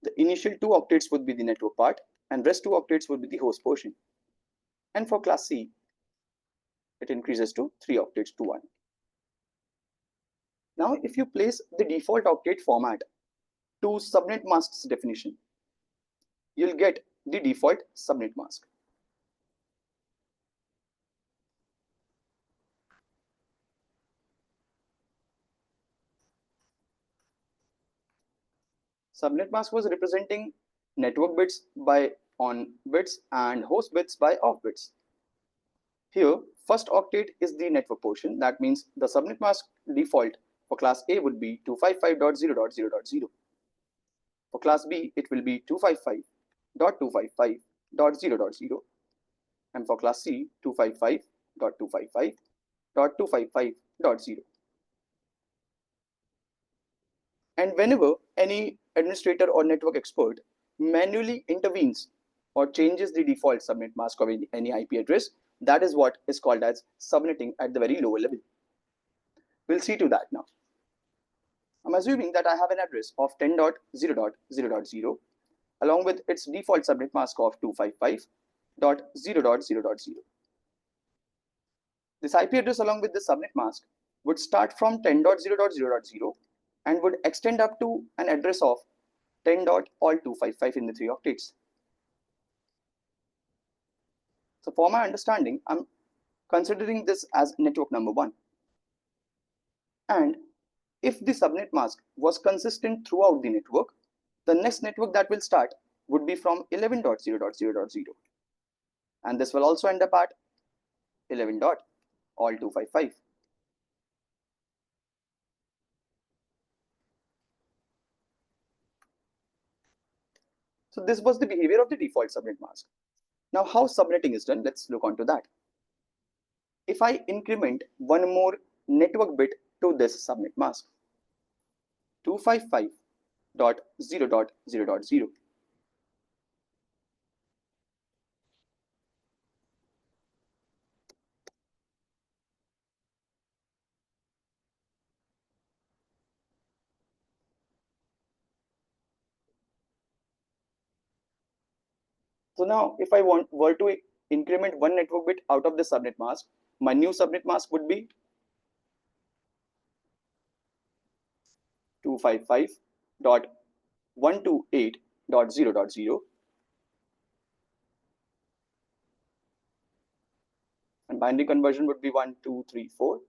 the initial two octets would be the network part and rest two octets would be the host portion. And for class C, it increases to 3 octets to 1. Now, if you place the default octet format to subnet mask's definition, you'll get the default subnet mask. Subnet mask was representing network bits by on bits and host bits by off bits. Here, first octet is the network portion. That means the subnet mask default for class A would be 255.0.0.0. For class B, it will be 255.255.0.0. And for class C, 255.255.255.0. And whenever any administrator or network expert manually intervenes or changes the default subnet mask of any IP address, that is what is called as subnetting at the very lower level. We'll see to that now. I'm assuming that I have an address of 10.0.0.0 along with its default subnet mask of 255.0.0.0. This IP address along with the subnet mask would start from 10.0.0.0 and would extend up to an address of 10.all255 in the 3 octets. So for my understanding, I'm considering this as network number 1. And if the subnet mask was consistent throughout the network, the next network that will start would be from 11.0.0.0. And this will also end up at 11.all255. So this was the behavior of the default subnet mask. Now how subnetting is done, let's look on to that. If I increment one more network bit to this subnet mask, 255.0.0.0, so now if I were to increment one network bit out of the subnet mask, my new subnet mask would be 255.128.0.0, and binary conversion would be 1, 2, 3, 4,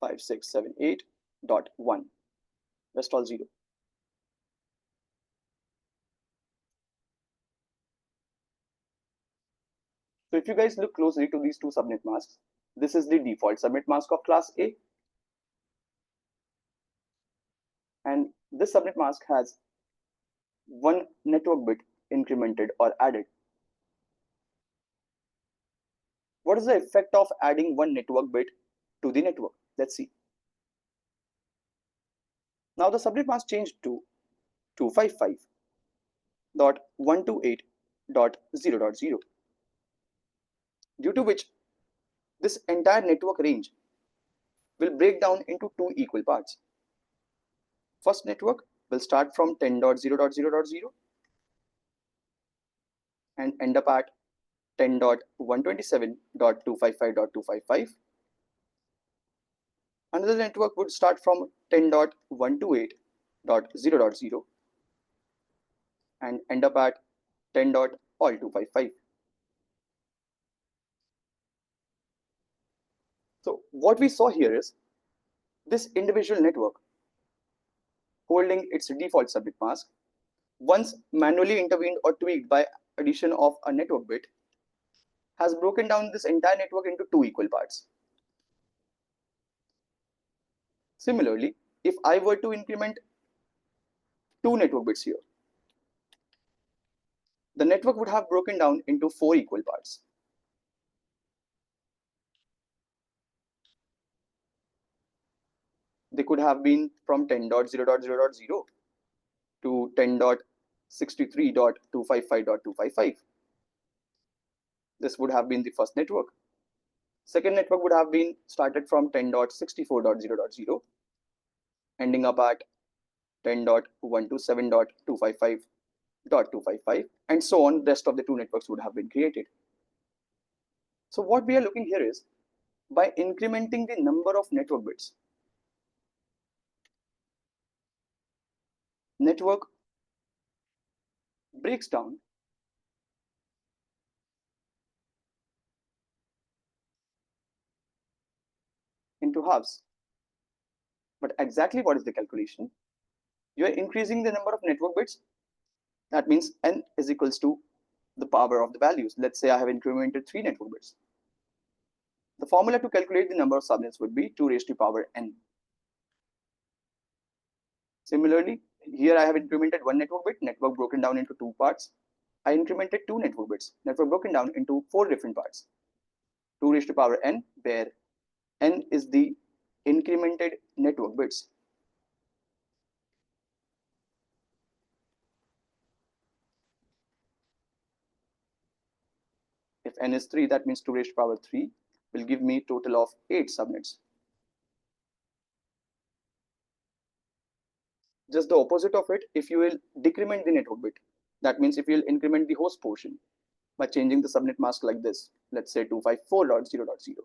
5, 6, 7, 8.1. Rest all 0. So if you guys look closely to these two subnet masks, this is the default subnet mask of class A, and this subnet mask has one network bit incremented or added. What is the effect of adding one network bit to the network? Let's see. Now the subnet mask changed to 255.128.0.0, due to which this entire network range will break down into two equal parts. First network will start from 10.0.0.0 and end up at 10.127.255.255. Another network would start from 10.128.0.0 and end up at 10.127.255. all 255. So what we saw here is this individual network holding its default subnet mask, once manually intervened or tweaked by addition of a network bit, has broken down this entire network into two equal parts. Similarly, if I were to increment two network bits here, the network would have broken down into four equal parts. They could have been from 10.0.0.0 to 10.63.255.255. This would have been the first network. Second network would have been started from 10.64.0.0, ending up at 10.127.255.255, and so on. Rest of the two networks would have been created. So what we are looking here is, by incrementing the number of network bits, network breaks down into halves. But exactly what is the calculation? You are increasing the number of network bits. That means n is equals to the power of the values. Let's say I have incremented 3 network bits. The formula to calculate the number of subnets would be 2 raised to power n. Similarly, here I have incremented 1 network bit, network broken down into 2 parts. I incremented 2 network bits, network broken down into 4 different parts. 2 raised to power n, where n is the incremented network bits. If n is 3, that means 2 raised to power 3 will give me a total of 8 subnets. Just the opposite of it, if you will decrement the network bit, that means if you will increment the host portion by changing the subnet mask like this, let's say 254.0.0.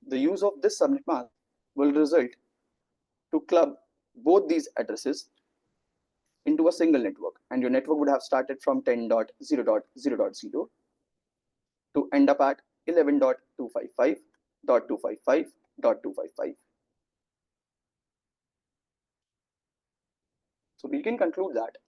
The use of this subnet mask will result to club both these addresses into a single network, and your network would have started from 10.0.0.0 to end up at 11.255.255.255. So we can conclude that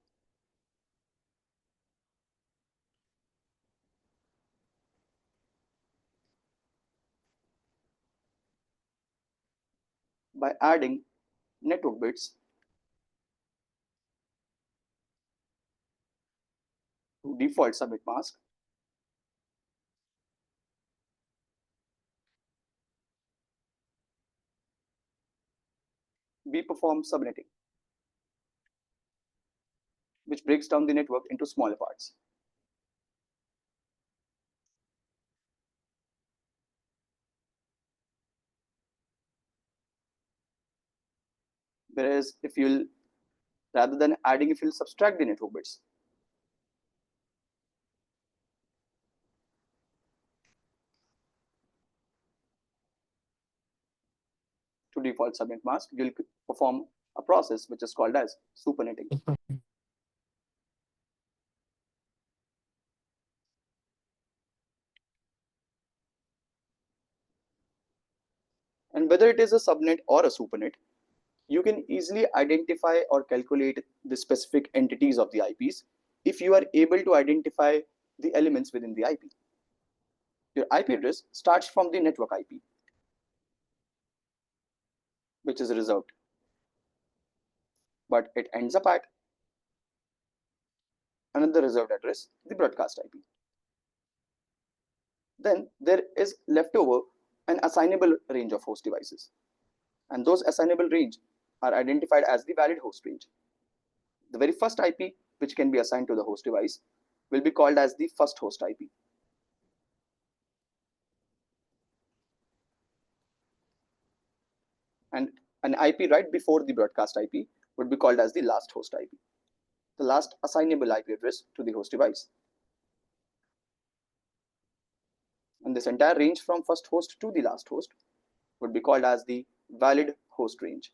by adding network bits to default subnet mask, we perform subnetting, which breaks down the network into smaller parts. Whereas if you'll, rather than adding, if you'll subtract the network bits, to default subnet mask, you'll perform a process which is called as supernetting. And whether it is a subnet or a supernet, you can easily identify or calculate the specific entities of the IPs if you are able to identify the elements within the IP. Your IP address starts from the network IP, which is reserved, but it ends up at another reserved address, the broadcast IP. Then there is leftover an assignable range of host devices, and those assignable range are identified as the valid host range. The very first IP which can be assigned to the host device will be called as the first host IP. And an IP right before the broadcast IP would be called as the last host IP, the last assignable IP address to the host device. And this entire range from first host to the last host would be called as the valid host range.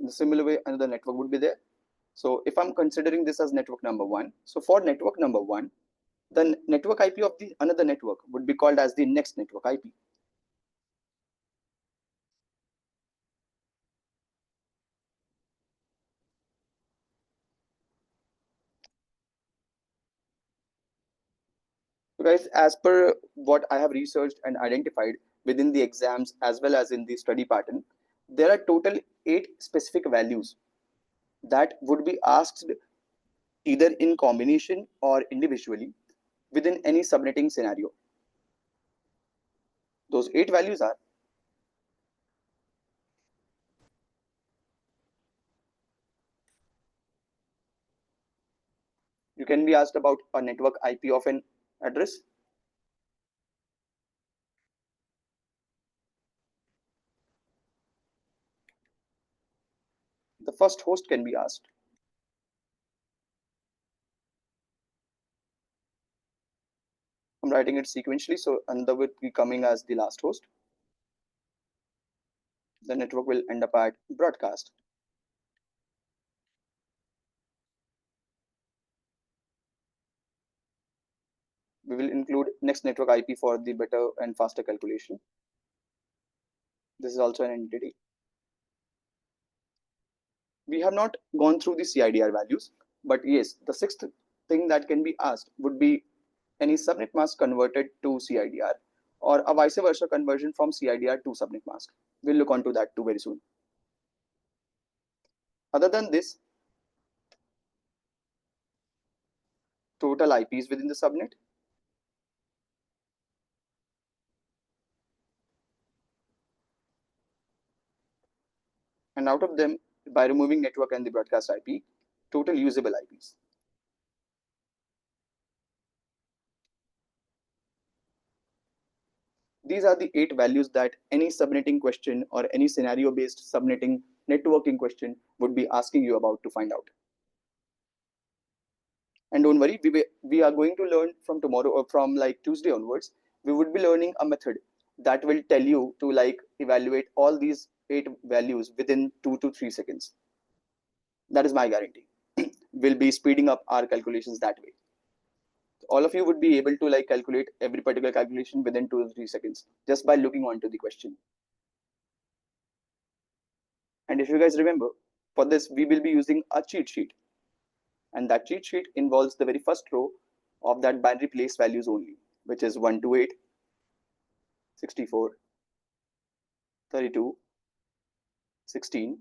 In a similar way, another network would be there. So if I'm considering this as network number one, so for network number one, the network IP of the another network would be called as the next network IP. So guys, as per what I have researched and identified within the exams as well as in the study pattern, there are total 8 specific values that would be asked either in combination or individually within any subnetting scenario. Those 8 values are: you can be asked about a network IP of an address, the first host can be asked. I'm writing it sequentially, so another will be coming as the last host. The network will end up at broadcast. We will include next network IP for the better and faster calculation. This is also an entity. We have not gone through the CIDR values, but yes, the sixth thing that can be asked would be any subnet mask converted to CIDR or a vice versa conversion from CIDR to subnet mask. We'll look onto that too very soon. Other than this, total IPs within the subnet, and out of them, by removing network and the broadcast IP, total usable IPs. These are the 8 values that any subnetting question or any scenario based subnetting networking question would be asking you about to find out. And don't worry, we are going to learn from tomorrow or from like Tuesday onwards. We would be learning a method that will tell you to like evaluate all these 8 values within 2 to 3 seconds. That is my guarantee. We'll be speeding up our calculations that way. All of you would be able to like calculate every particular calculation within 2 to 3 seconds just by looking onto the question. And if you guys remember, for this we will be using a cheat sheet, and that cheat sheet involves the very first row of that binary place values only, which is 128, 64, 32, 16,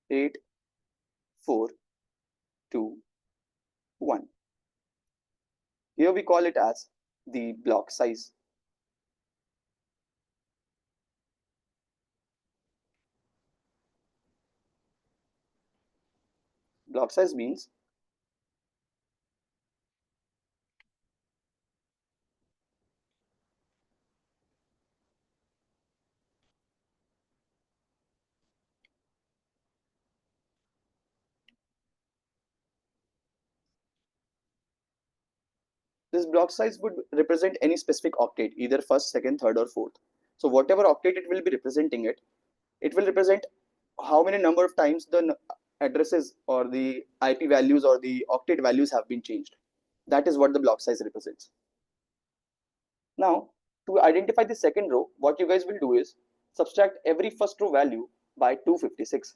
8, 4, 2, 1. Here we call it as the block size. Block size means this block size would represent any specific octet, either first, second, third, or fourth. So whatever octet it will be representing it will represent how many number of times the addresses or the IP values or the octet values have been changed. That is what the block size represents. Now, to identify the second row, what you guys will do is subtract every first row value by 256.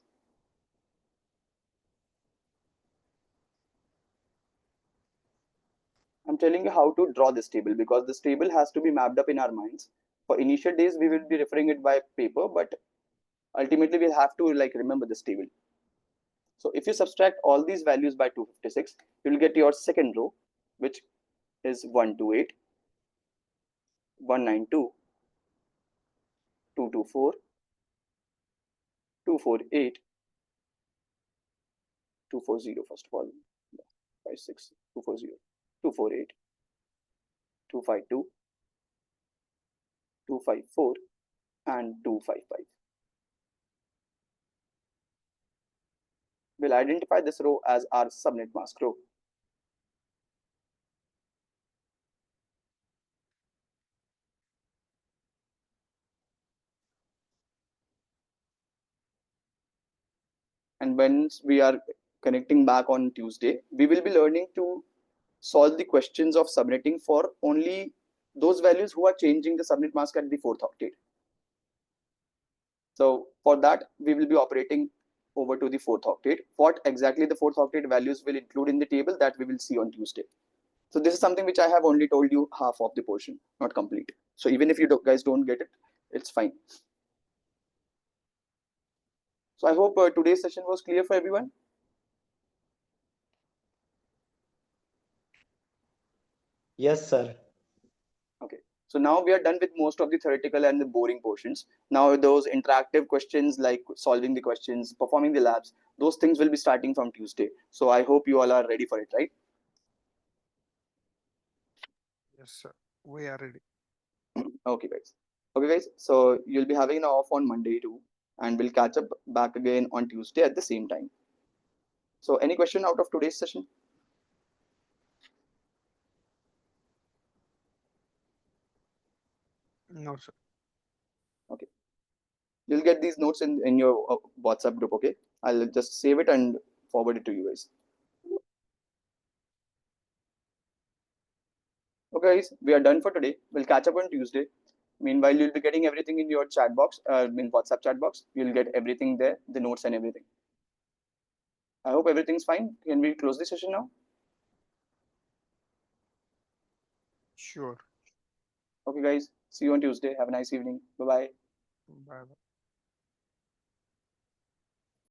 I'm telling you how to draw this table because this table has to be mapped up in our minds. For initial days, we will be referring it by paper, but ultimately we'll have to like remember this table. So if you subtract all these values by 256, you will get your second row, which is 128, 192, 224, 248, 240 first of all, 56, 240, 248, 252, 254, and 255. We'll identify this row as our subnet mask row. And once we are connecting back on Tuesday, we will be learning to solve the questions of subnetting for only those values who are changing the subnet mask at the fourth octet. So for that, we will be operating over to the fourth octet. What exactly the fourth octet values will include in the table, that we will see on Tuesday. So this is something which I have only told you half of the portion, not complete. So even if you guys don't get it, it's fine. So I hope today's session was clear for everyone. Yes, sir. Okay. So now we are done with most of the theoretical and the boring portions. Now those interactive questions like solving the questions, performing the labs, those things will be starting from Tuesday. So I hope you all are ready for it, right? Yes, sir. We are ready. Okay, guys. Okay, guys. So you'll be having an off on Monday too, and we'll catch up back again on Tuesday at the same time. So any question out of today's session? No, sir. Okay. You'll get these notes in your WhatsApp group, okay? I'll just save it and forward it to you guys. Okay, guys, we are done for today. We'll catch up on Tuesday. Meanwhile, you'll be getting everything in your chat box, in WhatsApp chat box. You'll get everything there, the notes and everything. I hope everything's fine. Can we close the session now? Sure. Okay, guys. See you on Tuesday. Have a nice evening. Bye bye. Bye bye.